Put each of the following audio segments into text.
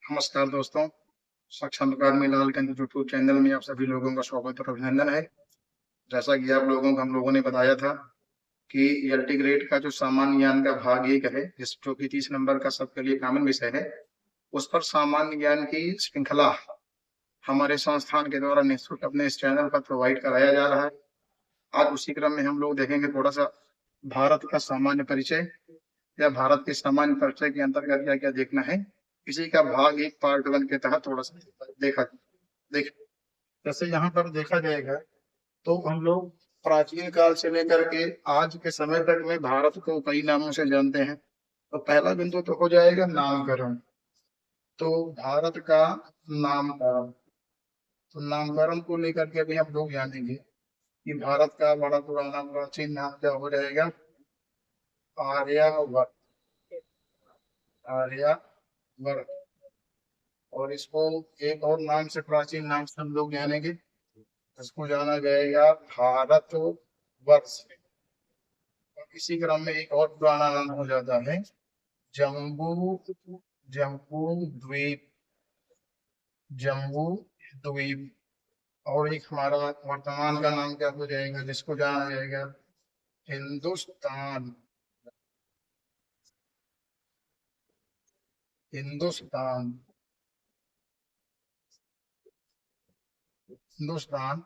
नमस्कार दोस्तों। साक्षात्कार में लाल के यूट्यूब चैनल में आप सभी लोगों का स्वागत और अभिनंदन है। जैसा कि आप लोगों को हम लोगों ने बताया था कि अल्टीग्रेड का जो सामान्य ज्ञान का भाग एक है, जिस जो कि 30 नंबर का सबके लिए कॉमन विषय है, उस पर सामान्य ज्ञान की श्रृंखला हमारे संस्थान के द्वारा निःशुल्क अपने इस चैनल पर प्रोवाइड कराया जा रहा है। आज उसी क्रम में हम लोग देखेंगे थोड़ा सा भारत का सामान्य परिचय या भारत के सामान्य परिचय के अंतर्गत क्या क्या देखना है। इसी का भाग एक पार्ट वन के तहत थोड़ा सा देखा देख जैसे यहाँ पर देखा जाएगा तो हम लोग प्राचीन काल से लेकर के आज के समय तक में भारत को कई नामों से जानते हैं। तो पहला बिंदु तो हो जाएगा नामकरण। तो भारत का नामकरण, तो नामकरण को लेकर के भी हम लोग जानेंगे कि भारत का बड़ा पुराना प्राचीन नाम क्या हो जाएगा, आर्यावर्त। आर्यावर्त। और इसको एक और नाम से, प्राचीन नाम से हम लोग जानेंगे, इसको जाना जाएगा भारत वर्ष। और इसी क्रम में एक और पुराना नाम हो जाता है जम्बू जम्बू द्वीप। जम्बू द्वीप। और एक हमारा वर्तमान का नाम क्या हो जाएगा, जिसको जाना जाएगा हिंदुस्तान। हिंदुस्तान। हिंदुस्तान।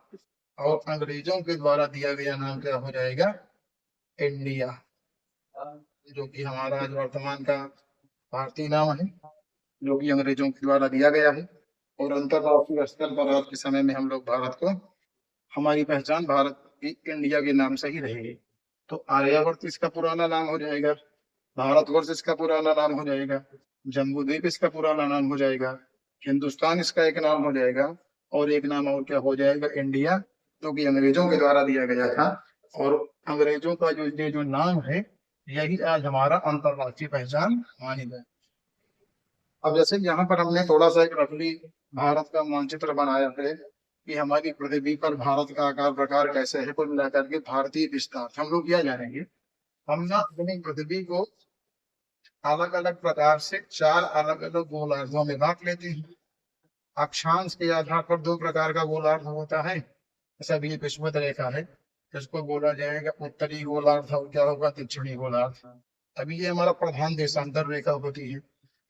और अंग्रेजों के द्वारा दिया गया नाम क्या हो जाएगा, इंडिया, जो कि हमारा आज वर्तमान का भारतीय नाम है, जो कि अंग्रेजों के द्वारा दिया गया है। और अंतरराष्ट्रीय स्तर पर आज के समय में हम लोग भारत को, हमारी पहचान भारत की इंडिया के नाम से ही रहेगी। तो आर्यावर्त इसका पुराना नाम हो जाएगा, भारतवर्ष इसका पुराना नाम हो जाएगा, जम्बूद्वीप इसका पुराना नाम हो जाएगा, हिंदुस्तान इसका एक नाम हो जाएगा, और एक नाम और क्या हो जाएगा, इंडिया, जो कि अंग्रेजों के द्वारा दिया गया था। और अंग्रेजों का जो नाम है, यही आज हमारा अंतरराष्ट्रीय पहचान मानी जाए। अब जैसे यहाँ पर हमने थोड़ा सा एक रफली भारत का मानचित्र बनाया है कि हमारी पृथ्वी पर भारत का आकार प्रकार कैसे है, कुल मिलाकर के भारतीय विस्तार हम लोग क्या जानेंगे। हम ना अपनी पृथ्वी को अलग अलग प्रकार से चार अलग अलग गोलार्धों में बांट लेते हैं। अक्षांश के आधार पर दो प्रकार का गोलार्ध होता है। जैसा भी विषुवत रेखा है, इसको बोला जाएगा उत्तरी गोलार्ध और क्या होगा, दक्षिणी गोलार्ध। अभी ये हमारा प्रधान देशांतर रेखा होती है।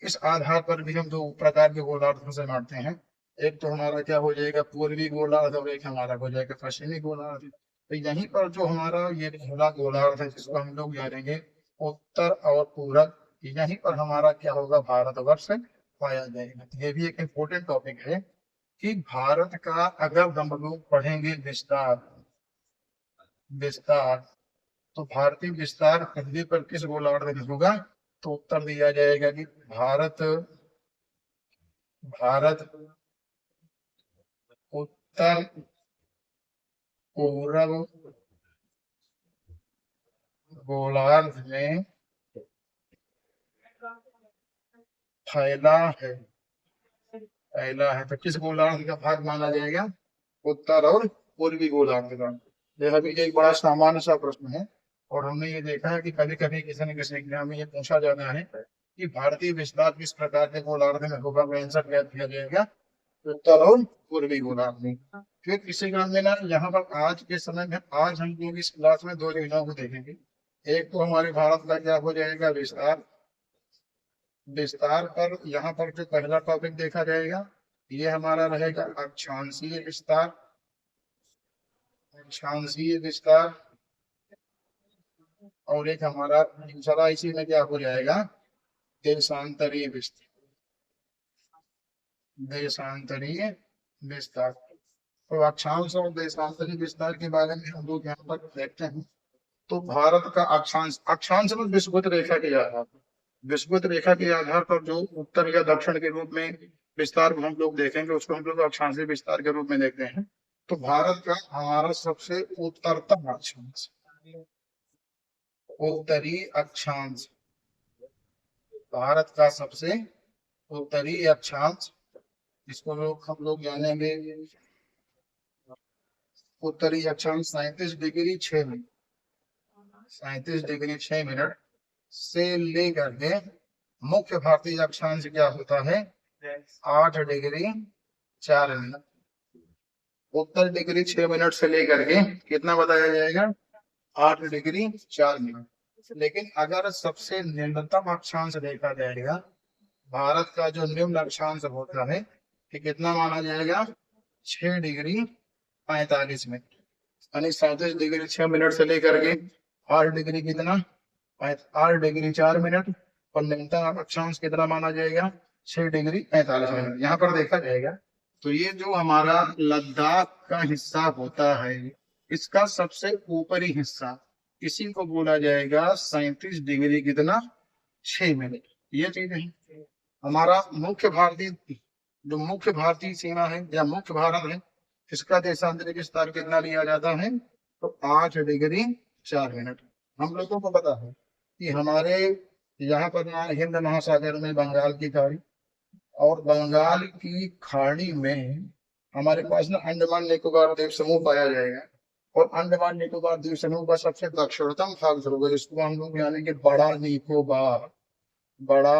इस आधार पर भी हम दो प्रकार के गोलार्धों से बांटते हैं। एक तो हमारा क्या हो जाएगा, पूर्वी गोलार्ध, और एक हमारा हो जाएगा पश्चिमी गोलार्ध। तो यहीं पर जो हमारा ये पहला गोलार्ध है, जिसको हम लोग जानेंगे उत्तर और पूरब, यहीं पर हमारा क्या होगा, भारतवर्ष पाया जाएगा। ये भी एक इम्पोर्टेंट टॉपिक है कि भारत का अगर हम लोग पढ़ेंगे विस्तार, विस्तार, तो भारतीय विस्तार पृथ्वी पर किस गोलार्ध में होगा, तो उत्तर दिया जाएगा कि भारत, भारत उत्तर पूर्व गोलार्ध में फैला है। फैला है तो किस गोलार्ध का भाग माना जाएगा, उत्तर और पूर्वी गोलार्ध का। यह भी एक बड़ा सामान्य सा प्रश्न है, और हमने ये देखा है कि कभी कभी किसी न किसी एग्जाम में ये पूछा जाता है कि भारतीय विस्तार किस प्रकार के गोलार्ध में होगा, तो आंसर क्या दिया जाएगा, उत्तर और पूर्वी गोलार्ध में। फिर इसी क्रम में ना यहाँ पर आज के समय में, आज हम लोग इस क्लास में दो चीजों को देखेंगे। एक तो हमारे भारत का क्या हो जाएगा, विस्तार। विस्तार पर यहाँ पर जो पहला टॉपिक देखा जाएगा, ये हमारा रहेगा अक्षांशीय विस्तार। अक्षांशीय विस्तार। और एक हमारा दूसरा इसी में क्या हो जाएगा, देशांतरीय विस्तार। देशांतरीय विस्तार। तो अक्षांश और देशांतरीय विस्तार के बारे में हम लोग यहाँ पर देखते हैं। तो भारत का अक्षांश, अक्षांश में विषुवत रेखा के आधार पर, विषुवत रेखा के आधार पर जो उत्तर या दक्षिण के रूप में विस्तार को हम लोग देखेंगे, उसको हम लोग अक्षांशीय विस्तार के रूप में देखते हैं। तो भारत का हमारा सबसे उत्तरतम अक्षांश, उत्तरी अक्षांश, भारत का सबसे उत्तरी अक्षांश, जिसको हम लोग जानेंगे उत्तरी अक्षांश 37 डिग्री 6 मिनट, 37 डिग्री 6 मिनट से लेकर के मुख्य भारतीय अक्षांश क्या होता है, 8 डिग्री 4 मिनट। उत्तर डिग्री 6 मिनट से लेकर के कितना बताया जाएगा? 8 डिग्री 4 मिनट। लेकिन अगर सबसे निम्नतम अक्षांश देखा जाएगा, भारत का जो निम्न अक्षांश होता है कि कितना माना जाएगा? 6 डिग्री 45 मिनट, यानी 37 डिग्री 6 मिनट से लेकर के 8 डिग्री कितना? 8 डिग्री 4 मिनट। और न्यूनतम अक्षांश कितना माना जाएगा? 6 डिग्री 45 मिनट। यहाँ पर देखा जाएगा तो ये जो हमारा लद्दाख का हिस्सा होता है, इसका सबसे ऊपरी हिस्सा, इसी को बोला जाएगा 37 डिग्री कितना? 6 मिनट। ये चीज है हमारा मुख्य भारतीय, जो मुख्य भारतीय सीमा है या मुख्य भारत है, इसका देशांतरिक विस्तार कितना लिया जाता है? तो 8 डिग्री 4 मिनट। हम लोगों को पता है कि हमारे यहाँ पर ना हिंद महासागर में बंगाल की खाड़ी, और बंगाल की खाड़ी में हमारे पास ना अंडमान निकोबार द्वीप समूह पाया जाएगा। और अंडमान निकोबार द्वीप समूह का सबसे दक्षिणतम भाग जो होगा, जिसको हम लोग यानी कि बड़ा निकोबार, बड़ा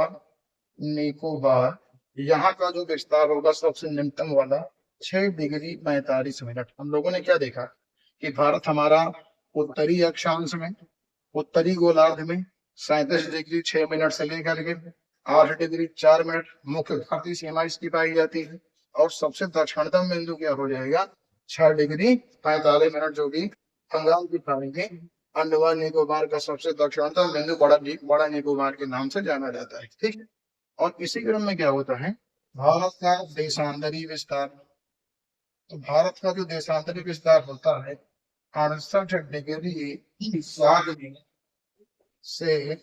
निकोबार, यहाँ का जो विस्तार होगा सबसे निम्नतम वाला 6 डिग्री 45 मिनट। हम लोगों ने क्या देखा कि भारत हमारा उत्तरी अक्षांश में, उत्तरी गोलार्ध में 37 डिग्री 6 मिनट से लेकर के 8 डिग्री 4 मिनट मुख्य भारतीय सीमा इसकी पाई जाती है। और सबसे दक्षिणतम बिंदु क्या हो जाएगा? 6 डिग्री 45 मिनट, जो कि बंगाल की खाड़ी में अंडमान निकोबार का सबसे दक्षिणतम बिंदु बड़ा निकोबार के नाम से जाना जाता है। ठीक है। और इसी क्रम में क्या होता है? भारत का देशांतरी विस्तार। तो भारत का जो देशांतरी विस्तार होता है 68 डिग्री 7 मिनट से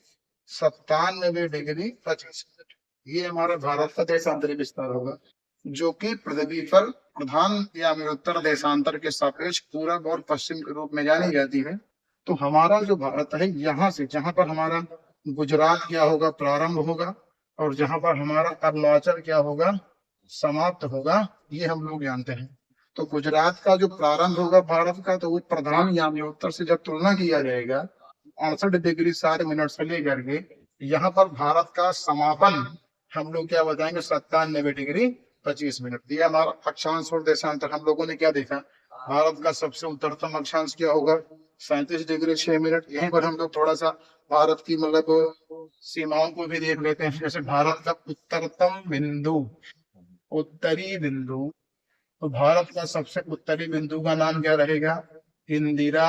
97 डिग्री 25 मिनट। ये हमारा भारत का देशांतरी विस्तार होगा, जो कि पृथ्वी पर प्रधान या उत्तर देशांतर के सापेक्ष पूरब और पश्चिम के रूप में जानी जाती है। तो हमारा जो भारत है, यहाँ से जहाँ पर हमारा गुजरात क्या होगा? प्रारंभ होगा, और जहाँ पर हमारा अरुणाचल क्या होगा? समाप्त होगा, ये हम लोग जानते हैं। तो गुजरात का जो प्रारंभ होगा भारत का, तो वो प्रधान यानी उत्तर से जब तुलना किया जाएगा 68 डिग्री 7 मिनट से लेकर के यहाँ पर भारत का समापन हम लोग क्या बताएंगे? 97 डिग्री 25 मिनट। ये हमारा अक्षांश और देशांतर। हम लोगों ने क्या देखा? भारत का सबसे उत्तरतम अक्षांश क्या होगा? 37 डिग्री 6 मिनट। यहीं पर हम लोग थोड़ा सा भारत की मतलब सीमाओं को भी देख लेते हैं। जैसे भारत का उत्तरतम बिंदु, उत्तरी बिंदु, तो भारत का सबसे उत्तरी बिंदु का नाम क्या रहेगा? इंदिरा,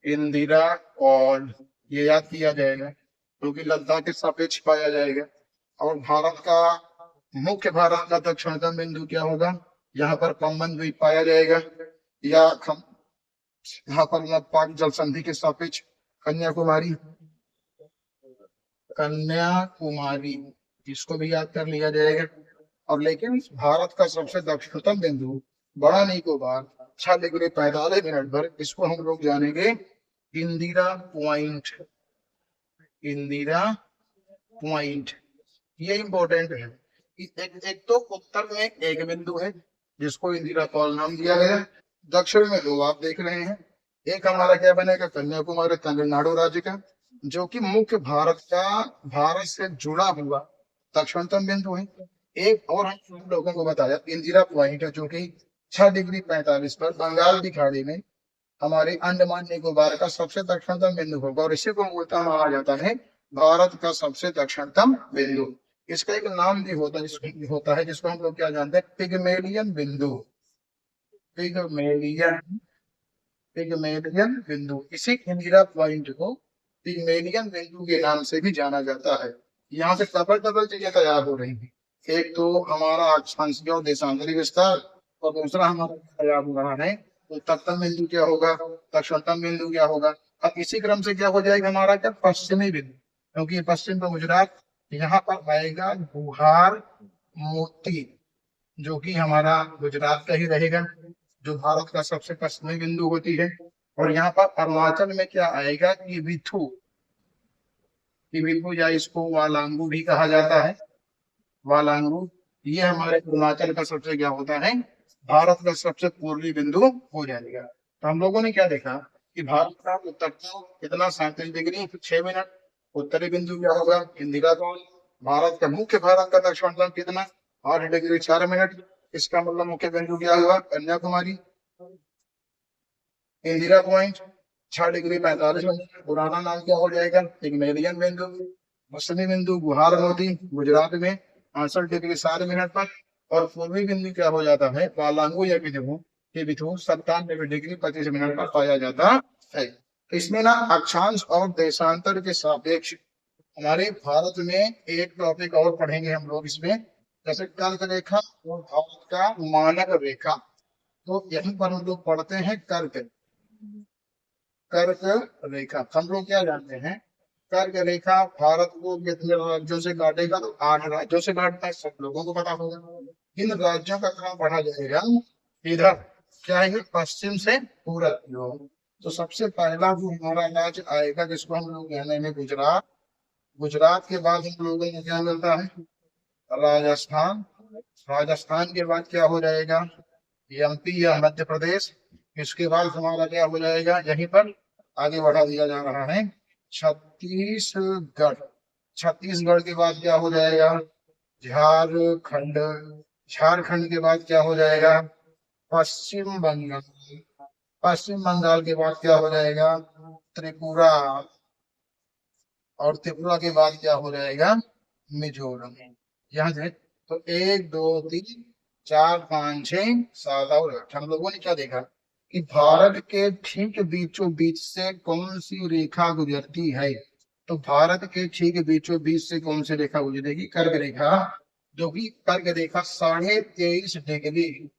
इंदिरा कॉल। ये याद किया जाएगा क्योंकि लद्दाख के सापेक्ष पाया जाएगा। और भारत का मुख्य, भारत का दक्षिणतम बिंदु क्या होगा? यहाँ पर पंबन द्वीप पाया जाएगा, या हम यहाँ पर पाक जल संधि के सापेक्ष कन्याकुमारी, कन्याकुमारी, इसको भी याद कर लिया जाएगा। और लेकिन भारत का सबसे दक्षिणतम बिंदु बड़ा निकोबार 6 डिग्री 45 मिनट पर, इसको हम लोग जानेंगे इंदिरा पॉइंट। इंदिरा पॉइंट ये इंपॉर्टेंट है। एक तो उत्तर में एक बिंदु है जिसको इंदिरा कॉल नाम दिया गया, दक्षिण में 2 आप देख रहे हैं। एक हमारा क्या बनेगा? कन्याकुमारी, तमिलनाडु राज्य का, जो कि मुख्य भारत का, भारत से जुड़ा हुआ दक्षिणतम बिंदु है। एक और हम लोगों को बताया इंदिरा पॉइंट है, जो कि 6 डिग्री 45 पर बंगाल की खाड़ी में हमारे अंडमान निकोबार का सबसे दक्षिणतम बिंदु होगा। और इसी को बोलता माना जाता है भारत का सबसे दक्षिणतम बिंदु। इसका एक नाम भी होता है जिसको हम लोग क्या जानते हैं? पिगमेलियन बिंदु। पिगमेलियन, पिगमेलियन बिंदु। इसी इंदिरा पॉइंट को पिगमेलियन बिंदु के नाम से भी जाना जाता है। यहाँ से डबल चीजें तैयार हो रही हैं। एक तो हमारा अक्षांशीय और देशांतरी विस्तार, और दूसरा हमारा तैयार हो रहा है उत्तरतम बिंदु क्या होगा, दक्षिणतम बिंदु क्या होगा। अब इसी क्रम से क्या हो जाएगा हमारा? क्या? पश्चिमी बिंदु, क्योंकि पश्चिम का गुजरात, यहाँ पर आएगा गुहार मोती, जो कि हमारा गुजरात का ही रहेगा, जो भारत का सबसे पश्चिमी बिंदु होती है। और यहाँ पर अरुणाचल में क्या आएगा? कि विथु, या इसको वालांगू भी कहा जाता है, वालांगू। ये हमारे अरुणाचल का सबसे क्या होता है? भारत का सबसे पूर्वी बिंदु हो जाएगा। तो हम लोगों ने क्या देखा कि भारत का उत्तरतम कितना? 37 डिग्री 6 मिनट। उत्तरी बिंदु क्या होगा? इंदिरा कॉल। भारत का मुख्य भारत का दक्षिण मंडल कितना, 8 डिग्री 4 मिनट। इसका मतलब मुख्य बिंदु क्या हुआ, Kanyakumari. Indira point 6 degree 45 minute. पुराना नाम क्या हो जाएगा, पिग्मेलियन बिंदु। पश्चिमी बिंदु गुहार मोदी गुजरात में 68 डिग्री 7 मिनट पर। और पूर्वी बिंदु क्या हो जाता है, बालांगू या बिथू 97 डिग्री 25 मिनट पर पाया जाता है। तो इसमें ना अक्षांश और देशांतर के सापेक्ष हमारे भारत में एक टॉपिक और पढ़ेंगे हम लोग इसमें, जैसे कर्क रेखा और भारत का मानक रेखा। तो यहीं पर हम लोग पढ़ते हैं कर्क कर्क रेखा। हम लोग क्या जानते हैं, कर्क रेखा भारत को कितने राज्यों से काटेगा, तो 8 राज्यों से काटता है, सब लोगों को पता होगा। इन राज्यों का क्रम पढ़ा जाएगा इधर, क्या है, पश्चिम से पूरब की ओर। तो सबसे पहला जो हमारा राज्य आएगा जिसको हम लोग जानेंगे गुजरात। गुजरात के बाद हम लोगों को क्या मिलता है, राजस्थान। राजस्थान के बाद क्या हो जाएगा, एमपी या मध्य प्रदेश। इसके बाद हमारा क्या हो जाएगा, यहीं पर आगे बढ़ा दिया जा रहा है, छत्तीसगढ़। छत्तीसगढ़ के बाद क्या हो जाएगा, झारखंड। झारखंड के बाद क्या हो जाएगा, पश्चिम बंगाल। पश्चिम बंगाल के बाद क्या हो जाएगा, त्रिपुरा। और त्रिपुरा के बाद क्या हो जाएगा, मिजोरम। यहाँ से तो 1 2 3 4 5 6 7 और 8 हम लोगों ने क्या देखा कि भारत के ठीक बीचों बीच से कौन सी रेखा गुजरती है। तो भारत के ठीक बीचों बीच से कौन सी रेखा गुजरेगी, कर्क रेखा। जो कि कर्क रेखा 23.5 डिग्री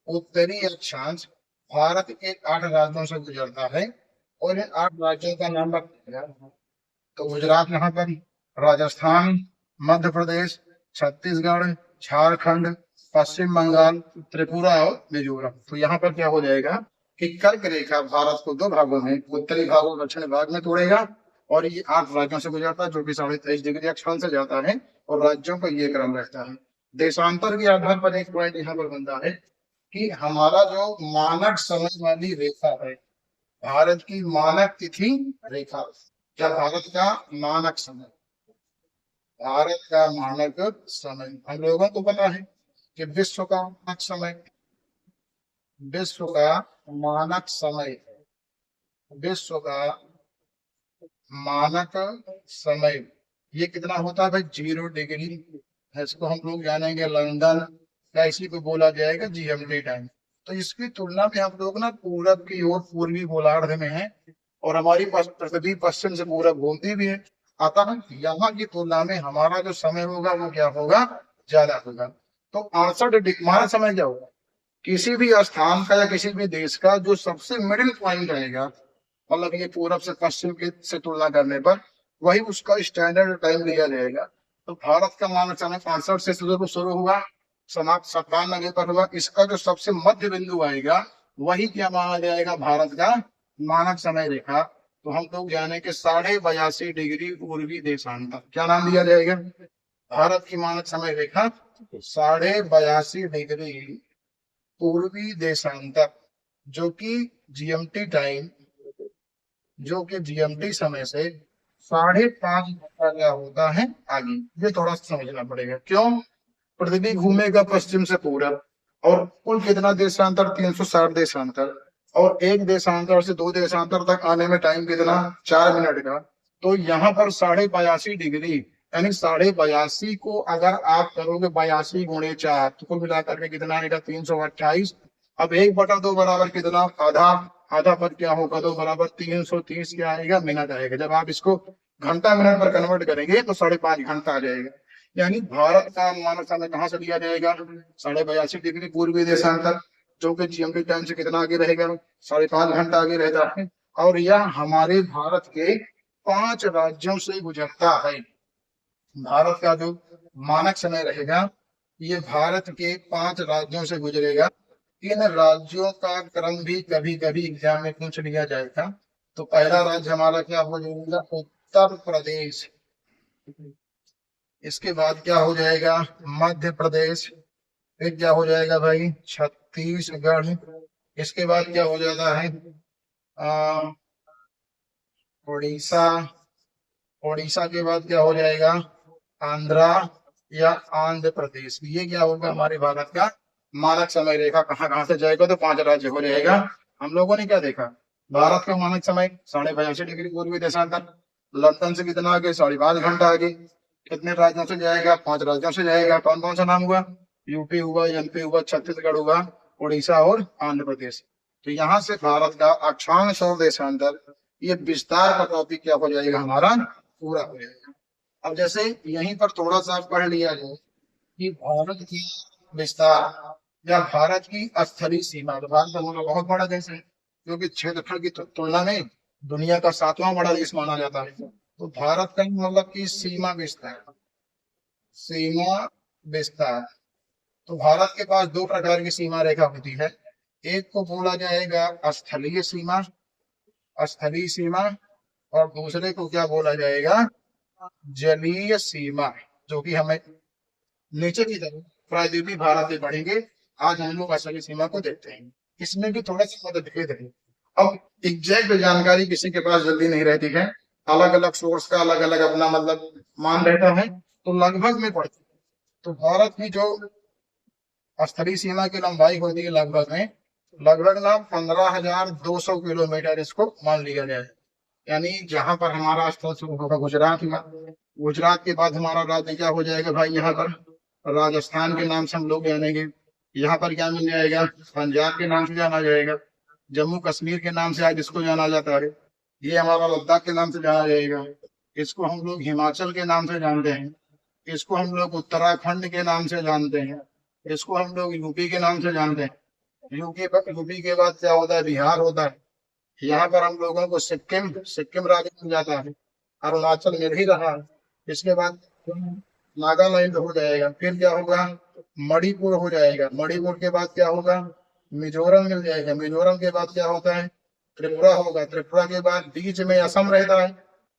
उत्तरी अक्षांश भारत के 8 राज्यों से गुजरता है। और इन 8 राज्यों का नाम रखा, तो गुजरात यहाँ पर, राजस्थान, मध्य प्रदेश, छत्तीसगढ़, झारखंड, पश्चिम बंगाल, त्रिपुरा और मिजोरम। तो यहाँ पर क्या हो जाएगा कि कर्क रेखा भारत को 2 भागों में, उत्तरी भाग और दक्षिणी भाग में तोड़ेगा। और ये 8 राज्यों से गुजरता है, जो कि 23.5 डिग्री अक्षांश से जाता है। और राज्यों का ये क्रम रहता है। देशांतर के आधार पर एक पॉइंट यहाँ पर बनता है कि हमारा जो मानक समय वाली रेखा है, भारत की मानक तिथि रेखा या भारत का मानक समय, भारत का मानक समय हम लोगों को पता है कि विश्व का मानक समय, विश्व का मानक समय, विश्व का मानक समय ये कितना होता है भाई, 0 डिग्री। इसको हम लोग जानेंगे लंदन, या इसी को बोला जाएगा जीएमटी टाइम। तो इसकी तुलना में हम लोग ना पूरब की ओर, पूर्वी गोलार्ध में है, और हमारी पृथ्वी पश्चिम से पूरब घूमती भी है। अतः यहाँ की तुलना में हमारा जो समय होगा वो क्या होगा, ज्यादा होगा। तो 68 हमारा समय क्या होगा, किसी भी स्थान का या किसी भी देश का जो सबसे मिडिल पॉइंट रहेगा, मतलब ये पूरब से पश्चिम के से तुलना करने पर, वही उसका स्टैंडर्ड टाइम लिया जाएगा। तो भारत का मानक समय 65 से शुरू हुआ, समाप्त 97 पर हुआ। इसका जो सबसे मध्य बिंदु आएगा वही क्या माना जाएगा, भारत का मानक समय रेखा। तो हम लोग जाने के 82.5 डिग्री पूर्वी देशांतर, क्या नाम दिया जाएगा, भारत की मानक समय रेखा 82.5 डिग्री पूर्वी देशांतर, जो कि जीएमटी टाइम, जो कि जीएमटी समय से 5.5 घंटा क्या होता है आगे। ये थोड़ा सा समझना पड़ेगा, क्यों, पृथ्वी घूमेगा पश्चिम से पूरब, और कुल कितना देशांतर, 360 देशांतर। और एक देशांतर से 2 देशांतर तक आने में टाइम कितना, 4 मिनट का। तो यहाँ पर 82.5 डिग्री, यानी 82.5 को अगर आप करोगे 82 × 4, तो कुल मिलाकर के कितना आएगा, 328। अब 1/2 बराबर कितना, आधा। आधा पर क्या होगा, तो बराबर 330 क्या आएगा, मिनट आएगा। जब आप इसको घंटा मिनट पर कन्वर्ट करेंगे तो 5.5 घंटा आ जाएगा। यानी भारत का मानक समय कहाँ से लिया जाएगा, 82.5 डिग्री पूर्वी देशांतर, जो कि जीएमटी टाइम से कितना आगे रहेगा, 5.5 घंटा आगे रहता है। और यह हमारे भारत के 5 राज्यों से गुजरता है। भारत का जो मानक समय रहेगा ये भारत के 5 राज्यों से गुजरेगा। इन राज्यों का क्रम भी कभी कभी एग्जाम में पूछ लिया जाएगा। तो पहला राज्य हमारा क्या हो जाएगा, उत्तर प्रदेश। इसके बाद क्या हो जाएगा, मध्य प्रदेश। फिर क्या हो जाएगा भाई, छत्तीसगढ़। इसके बाद क्या हो जाता है, उड़ीसा। उड़ीसा के बाद क्या हो जाएगा, आंध्रा या आंध्र प्रदेश, ये क्या होगा हमारे भारत का मानक समय रेखा। कहाँ कहाँ से जाएगा, तो 5 राज्य हो जाएगा। हम लोगों ने क्या देखा, भारत का मानक समय 82.5 डिग्री पूर्वी देशांतर, लंदन से कितना आगे, 5.5 घंटा आगे। कितने राज्यों से जाएगा, 5 राज्यों से जाएगा। कौन कौन सा नाम हुआ, यूपी हुआ, एमपी हुआ, छत्तीसगढ़ हुआ, उड़ीसा और आंध्र प्रदेश। तो यहाँ से भारत का अक्षांश और देशांतर, ये विस्तार का टॉपिक क्या हो जाएगा हमारा, पूरा हो जाएगा। अब जैसे यहीं पर थोड़ा सा पढ़ लिया जाए कि भारत की विस्तार या भारत की स्थलीय सीमा, तो भारत हमारा बहुत बड़ा देश है, क्योंकि क्षेत्रफल की तुलना में दुनिया का 7वां बड़ा देश माना जाता है। तो भारत का मतलब की सीमा विस्तार, सीमा विस्तार। तो भारत के पास 2 प्रकार की सीमा रेखा होती है। एक को बोला जाएगा स्थलीय सीमा, स्थलीय सीमा, और दूसरे को क्या बोला जाएगा, जलीय सीमा, जो कि हमें नीचे की तरफ प्रायद्वीपीय भारत में बढ़ेंगे। आज हम लोग स्थलीय सीमा को देखते हैं, इसमें भी थोड़ा सा मतभेद है। अब एग्जैक्ट जानकारी किसी के पास जल्दी नहीं रहती है, अलग अलग सोर्स का अलग अलग अपना मतलब मान रहता है, तो लगभग में पड़ती है। तो भारत की जो स्थलीय सीमा की लंबाई होती है लगभग ना 15,200 किलोमीटर, इसको मान लिया जाए। यानी जहां पर हमारा स्थल शुरू होगा गुजरात में, गुजरात के बाद हमारा राज्य क्या हो जाएगा भाई, यहाँ पर राजस्थान के नाम से हम लोग जानेंगे। यहाँ पर क्या मिल जाएगा, पंजाब के नाम से जाना जाएगा। जम्मू कश्मीर के नाम से आज इसको जाना जाता है। ये हमारा लद्दाख के नाम से जाना जाएगा। इसको हम लोग हिमाचल के नाम से जानते हैं। इसको हम लोग उत्तराखंड के नाम से जानते हैं। इसको हम लोग यूपी के नाम से जानते हैं। यूपी के बाद क्या होता है, बिहार होता है। यहाँ पर हम लोगों को सिक्किम राज्य मिल जाता है। अरुणाचल मिल ही रहा है। इसके बाद नागालैंड हो जाएगा। फिर क्या होगा, मणिपुर हो जाएगा। मणिपुर के बाद क्या होगा, मिजोरम मिल जाएगा। मिजोरम के बाद क्या होता है, त्रिपुरा होगा। त्रिपुरा के बाद बीच में असम रहता है।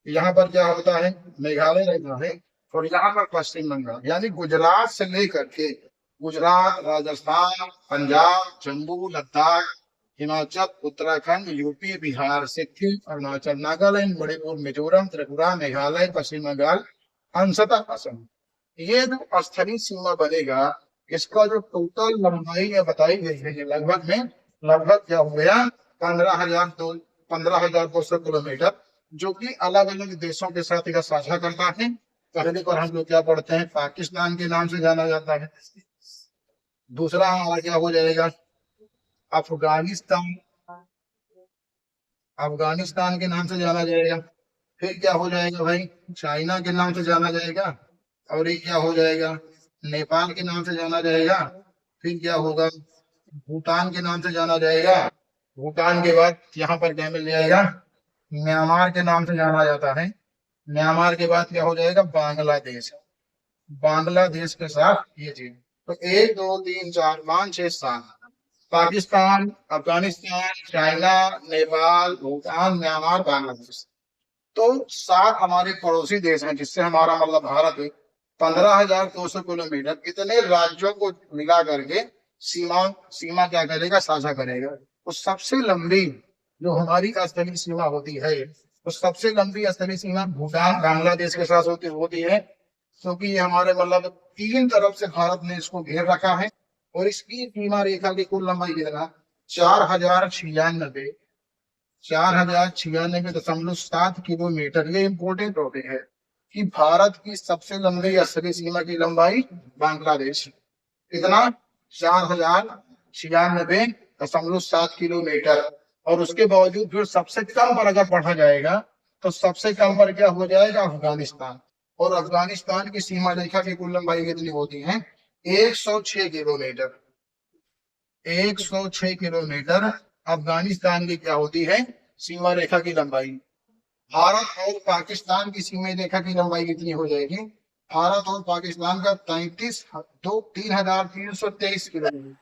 यहाँ पर क्या होता है, मेघालय रहता है। और यहाँ पर पश्चिम बंगाल, यानी गुजरात से लेकर के गुजरात, राजस्थान, पंजाब, जम्मू, लद्दाख, हिमाचल, उत्तराखंड, यूपी, बिहार, सिक्किम, अरुणाचल, नागालैंड, मणिपुर, मिजोरम, त्रिपुरा, मेघालय, पश्चिम बंगाल, अंशतः असम, ये जो स्थलीय सीमा बनेगा, इसका जो टोटल लंबाई है बताई गई है, ये लगभग क्या हो गया, 15,200 किलोमीटर, जो कि अलग अलग देशों के साथ यह साझा करता है। पहले पर हम लोग क्या पढ़ते हैं, पाकिस्तान के नाम से जाना जाता है। दूसरा हमारा क्या हो जाएगा, अफगानिस्तान, अफगानिस्तान के नाम से जाना जाएगा। फिर क्या हो जाएगा भाई, चाइना के नाम से जाना जाएगा। और ये क्या हो जाएगा, नेपाल के नाम से जाना जाएगा। फिर क्या होगा, भूटान के नाम से जाना जाएगा। भूटान के बाद यहाँ पर क्या मिल जाएगा, म्यांमार के नाम से जाना जाता है। म्यांमार के बाद क्या हो जाएगा, बांग्लादेश। बांग्लादेश के साथ ये चीज, तो 1 2 3 4 5 6 7, पाकिस्तान, अफगानिस्तान, चाइना, नेपाल, भूटान, म्यांमार, बांग्लादेश। तो 7 हमारे पड़ोसी देश हैं, जिससे हमारा मतलब भारत 15,200 किलोमीटर इतने राज्यों को मिला करके सीमा क्या करेगा, साझा करेगा। तो सबसे लंबी जो हमारी स्थलीय सीमा होती है, तो सबसे लंबी स्थलीय सीमा भूटान बांग्लादेश के साथ होती है, क्योंकि ये हमारे मतलब 3 तरफ से भारत ने इसको घेर रखा है। और इसकी सीमा रेखा की कुल लंबाई कितना, 4,096 किलोमीटर। ये इंपॉर्टेंट टॉपिक है कि भारत की सबसे लंबी स्थलीय सीमा की लंबाई बांग्लादेश कितना, 4,096.7 किलोमीटर। और उसके बावजूद फिर सबसे कम पर अगर पढ़ा जाएगा, तो सबसे कम पर क्या हो जाएगा, अफगानिस्तान। और अफगानिस्तान की सीमा रेखा की कुल लंबाई कितनी होती है, 106 किलोमीटर। 106 किलोमीटर अफगानिस्तान की क्या होती है, सीमा रेखा की लंबाई। भारत और पाकिस्तान की सीमा रेखा की लंबाई कितनी हो जाएगी, भारत और पाकिस्तान का 3,323 किलोमीटर,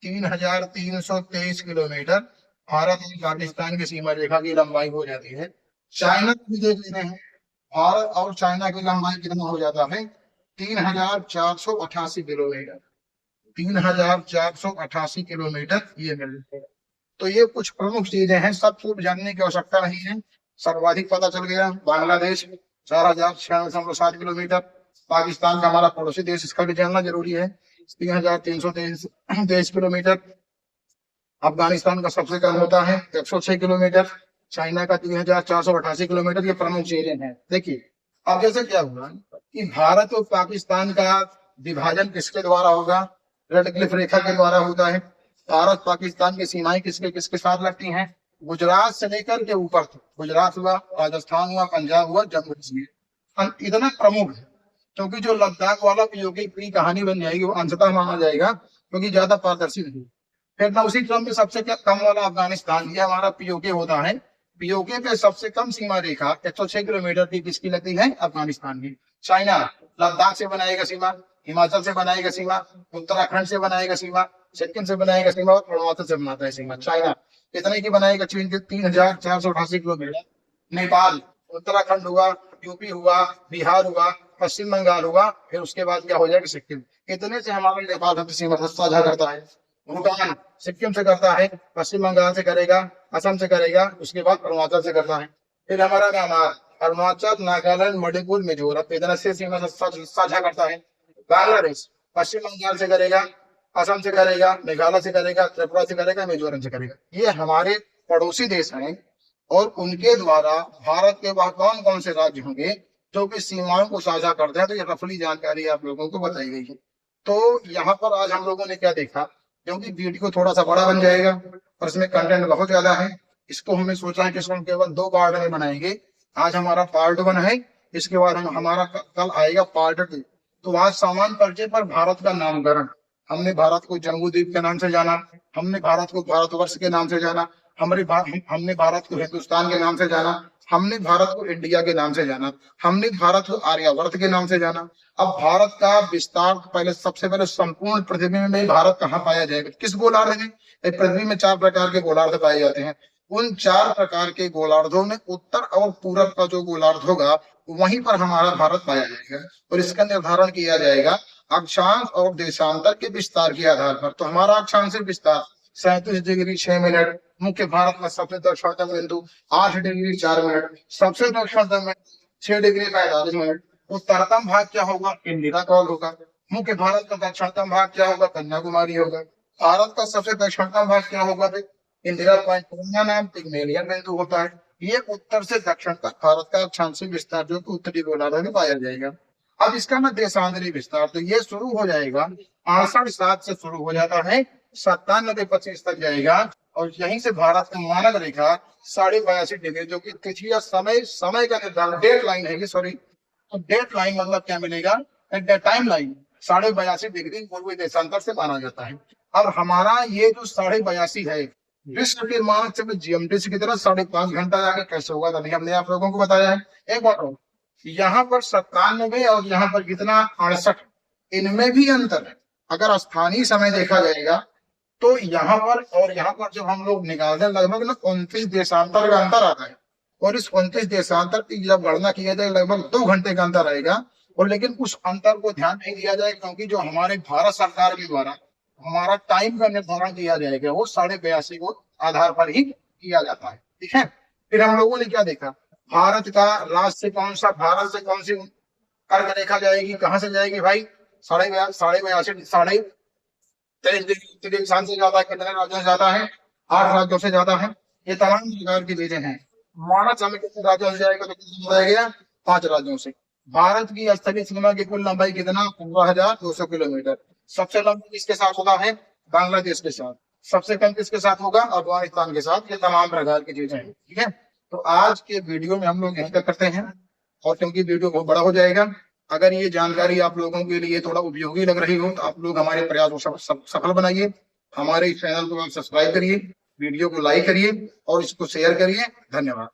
3,323 किलोमीटर भारत और पाकिस्तान की सीमा रेखा की लंबाई हो जाती है। चाइना भी देख लेते हैं, भारत और चाइना की लंबाई कितना हो जाता है, 3,488 किलोमीटर, 3,488 किलोमीटर ये मिलते हैं। तो ये कुछ प्रमुख चीजें हैं, सब कुछ जानने की आवश्यकता नहीं है, सर्वाधिक पता चल गया बांग्लादेश 4096.7 किलोमीटर। पाकिस्तान का हमारा पड़ोसी देश, इसका भी जानना जरूरी है, 3323 किलोमीटर। अफगानिस्तान का सबसे कम होता है 106 किलोमीटर। चाइना का 3488 किलोमीटर। ये प्रमुख चीजें हैं। देखिए अब जैसे क्या हुआ कि भारत और पाकिस्तान का विभाजन किसके द्वारा होगा? रेड क्लिफ रेखा के द्वारा होता है। भारत पाकिस्तान की सीमाएं किसके किसके साथ लगती हैं? गुजरात से लेकर के ऊपर तक, गुजरात हुआ, राजस्थान हुआ, पंजाब हुआ, जम्मू कश्मीर। इतना प्रमुख है क्योंकि जो लद्दाख वाला पीओके की कहानी बन जाएगी वो अंशतः माना जाएगा क्योंकि ज्यादा पारदर्शी नहीं। फिर ना उसी क्रम में सबसे कम वाला अफगानिस्तान, ये हमारा पीओके होता है। पीओके पे सबसे कम सीमा रेखा 106 किलोमीटर की किसकी लगती है? अफगानिस्तान की। चाइना लद्दाख से बनाएगा सीमा, हिमाचल से बनाएगा सीमा, उत्तराखंड से बनाएगा सीमा, सिक्किम से बनाएगा सीमा और अरुणाचल से बनाता है सीमा। चाइना कितने की बनाएगा? चीन के 3488 किलोमीटर। नेपाल, उत्तराखंड हुआ, यूपी हुआ, बिहार हुआ, पश्चिम बंगाल हुआ, फिर उसके बाद क्या हो जाएगा? सिक्किम। इतने से हमारा नेपाल हमसे सीमा साझा करता है। भूटान सिक्किम से करता है, पश्चिम बंगाल से करेगा, असम से करेगा, उसके बाद अरुणाचल से करता है। फिर हमारा म्यांमार, अरुणाचल, नागालैंड, मणिपुर, मिजोरम, इधर से सीमा साझा करता है। बांग्लादेश पश्चिम बंगाल से करेगा, असम से करेगा, मेघालय से करेगा, त्रिपुरा से करेगा, मिजोरम से करेगा। ये हमारे पड़ोसी देश हैं और उनके द्वारा भारत के वह कौन कौन से राज्य होंगे जो कि सीमाओं को साझा करते हैं। तो ये रफली जानकारी आप लोगों को बताई गई है। तो यहाँ पर आज हम लोगों ने क्या देखा, क्योंकि वीडियो थोड़ा सा बड़ा बन जाएगा और इसमें कंटेंट बहुत ज्यादा है, इसको हमने सोचा है कि इसको हम केवल 2 पार्ट में बनाएंगे। आज हमारा पार्ट 1 है, इसके बाद हमारा कल आएगा पार्ट 2। तो आज सामान्य परिचय पर भारत का नामकरण, हमने भारत को जम्बू द्वीप के नाम से जाना, हमने भारत को भारतवर्ष के नाम से जाना, हमने भारत को हिंदुस्तान के नाम से जाना, हमने भारत को इंडिया के नाम से जाना, हमने भारत को आर्यावर्त के नाम से जाना। अब भारत का विस्तार, पहले सबसे पहले संपूर्ण पृथ्वी में भारत कहाँ पाया जाएगा? किस गोलार्ध में? पृथ्वी में 4 प्रकार के गोलार्ध पाए जाते हैं। उन 4 प्रकार के गोलार्धों में उत्तर और पूरब का जो गोलार्ध होगा वहीं पर हमारा भारत पाया जाएगा और इसका निर्धारण किया जाएगा अक्षांश और देशांतर के विस्तार के आधार पर। तो हमारा अक्षांश विस्तार 37 डिग्री 6 मिनट, मुख्य भारत का सबसे दक्षिणतम बिंदु 8 डिग्री 4 मिनट, सबसे दक्षिणतम बिंदु 6 डिग्री 45 मिनट। उत्तरतम भाग क्या होगा? इंदिरा कॉल होगा। मुख्य भारत का दक्षिणतम भाग क्या होगा? कन्याकुमारी होगा। भारत का सबसे दक्षिणतम भाग क्या होगा? इंदिरा पॉइंट नाम पिग्मेलियन बिंदु होता है। ये उत्तर से दक्षिण तक भारत का अक्षांशीय विस्तार जो कि उत्तरी गोलार्ध में पाया जाएगा। अब इसका ना देशांतरी विस्तार, तो ये शुरू हो जाएगा 68 से शुरू हो जाता है, 97-25 तक जाएगा और यहीं से भारत का मानक रेखा 82.5 डिग्री, जो कि तिथि या समय का निर्धारण, डेट लाइन है ये, सॉरी। तो डेट लाइन मतलब क्या मिलेगा? टाइम लाइन 82.5 डिग्री पूर्वी देशांतर से माना जाता है। अब हमारा ये जो 82.5 है, विश्व के मानक से जीएमटी से की तरह 5.5 घंटा आगे कैसे होगा? तभी हमने आप लोगों को बताया है। एक बार यहाँ पर 97 और यहाँ पर कितना 68, इनमें भी अंतर है। अगर स्थानीय समय देखा जाएगा तो यहाँ पर और यहाँ पर जब हम लोग निकालते हैं लगभग ना 29 देशांतर का अंतर आता है और इस 29 देशांतर की जब गणना किया जाए लगभग 2 घंटे का अंतर आएगा। और लेकिन उस अंतर को ध्यान नहीं दिया जाए क्योंकि जो हमारे भारत सरकार के द्वारा हमारा टाइम का निर्धारण किया जाएगा वो 82.5 को आधार पर ही किया जाता है। ठीक है। फिर हम लोगों ने क्या देखा, भारत का राज्य से कौन सा, भारत से कौन सी कर्क रेखा जाएगी, कहां से जाएगी भाई? 83 से जाता है। कितने राज्यों से जाता है? 8 राज्यों से जाता है। ये तमाम प्रकार की चीजें हैं। मानक समय कितने राज्यों से जाएगा? तो कितने रह गया? 5 राज्यों से। भारत की स्थलीय सीमा की कुल लंबाई कितना? 15,200 किलोमीटर। सबसे लंबी किसके साथ होता है? बांग्लादेश के साथ। सबसे कम किसके साथ होगा? अफगानिस्तान के साथ। ये तमाम प्रकार की चीजें हैं। ठीक है। तो आज के वीडियो में हम लोग यहीं तक करते हैं और क्योंकि वीडियो बहुत बड़ा हो जाएगा, अगर ये जानकारी आप लोगों के लिए थोड़ा उपयोगी लग रही हो तो आप लोग हमारे प्रयास को सफल बनाइए। हमारे चैनल को आप सब्सक्राइब करिए, वीडियो को लाइक करिए और इसको शेयर करिए। धन्यवाद।